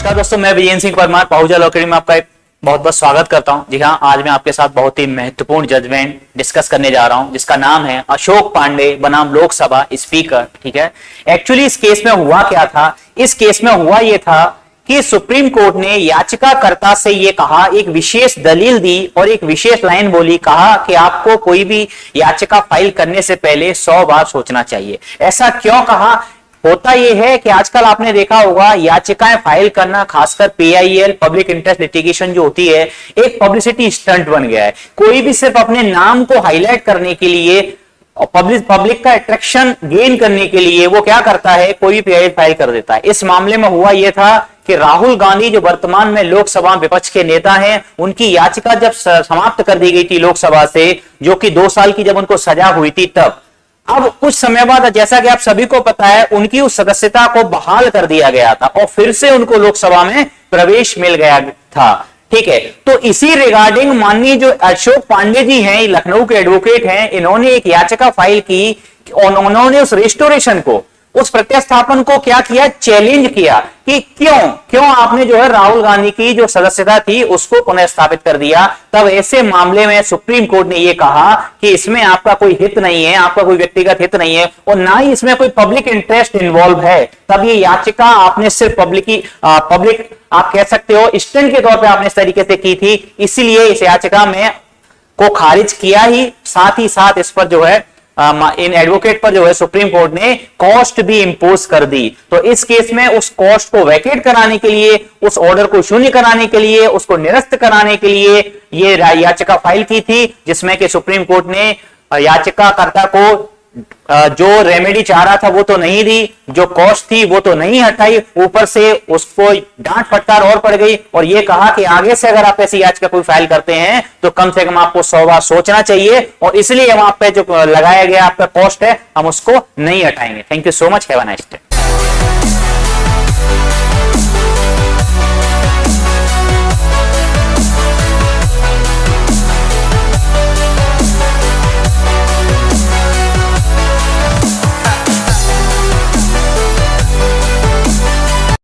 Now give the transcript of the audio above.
नमस्कार दोस्तों, मैं विजय सिंह परमार पाहुजा लॉ अकेडमी में आपका एक बहुत बहुत स्वागत करता हूं। जी हाँ, आज मैं आपके साथ बहुत ही महत्वपूर्ण जजमेंट डिस्कस करने जा रहा हूं, जिसका नाम है अशोक पांडे बनाम लोकसभा स्पीकर। ठीक है, एक्चुअली इस केस में हुआ क्या था? इस केस में हुआ यह था कि सुप्रीम कोर्ट ने याचिकाकर्ता से यह कहा, एक विशेष दलील दी और एक विशेष लाइन बोली, कहा कि आपको कोई भी याचिका फाइल करने से पहले 100 बार सोचना चाहिए। ऐसा क्यों कहा? होता यह है कि आजकल आपने देखा होगा याचिकाएं फाइल करना, खासकर पीआईएल पब्लिक इंटरेस्ट लिटिगेशन जो होती है, एक पब्लिसिटी स्टंट बन गया है। कोई भी सिर्फ अपने नाम को हाईलाइट करने के लिए और पब्लिक का अट्रैक्शन गेन करने के लिए वो क्या करता है, कोई भी पीआईएल फाइल कर देता है। इस मामले में हुआ यह था कि राहुल गांधी जो वर्तमान में लोकसभा विपक्ष के नेता हैं, उनकी याचिका जब समाप्त कर दी गई थी लोकसभा से, जो कि 2 साल की जब उनको सजा हुई थी, तब अब कुछ समय बाद, जैसा कि आप सभी को पता है, उनकी उस सदस्यता को बहाल कर दिया गया था और फिर से उनको लोकसभा में प्रवेश मिल गया था। ठीक है, तो इसी रिगार्डिंग माननीय जो अशोक पांडे जी हैं, लखनऊ के एडवोकेट हैं, इन्होंने एक याचिका फाइल की और उन्होंने उस रिस्टोरेशन को, उस प्रत्यास्थापन को क्या किया, चैलेंज किया कि क्यों आपने जो है राहुल गांधी की जो सदस्यता थी उसको पुनः स्थापित कर दिया। तब ऐसे मामले में सुप्रीम कोर्ट ने यह कहा कि इसमें आपका कोई हित नहीं है, आपका कोई व्यक्तिगत हित नहीं है और ना ही इसमें कोई पब्लिक इंटरेस्ट इन्वॉल्व है। तब ये याचिका आपने सिर्फ पब्लिक आप कह सकते हो स्टंट के तौर पर आपने इस तरीके से की थी, इसीलिए इस याचिका में को खारिज किया ही, साथ ही साथ इस पर जो है इन एडवोकेट पर जो है सुप्रीम कोर्ट ने कॉस्ट भी इंपोज कर दी। तो इस केस में उस कॉस्ट को वैकेट कराने के लिए, उस ऑर्डर को शून्य कराने के लिए, उसको निरस्त कराने के लिए ये याचिका फाइल की थी, जिसमें कि सुप्रीम कोर्ट ने याचिकाकर्ता को जो रेमेडी चाह रहा था वो तो नहीं दी, जो कॉस्ट थी वो तो नहीं हटाई, ऊपर से उसको डांट फटकार और पड़ गई और ये कहा कि आगे से अगर आप ऐसी याचिका कोई फाइल करते हैं तो कम से कम आपको 100 बार सोचना चाहिए और इसलिए हम आप पे जो लगाया गया आपका कॉस्ट है, हम उसको नहीं हटाएंगे। Thank you so much, have a nice day.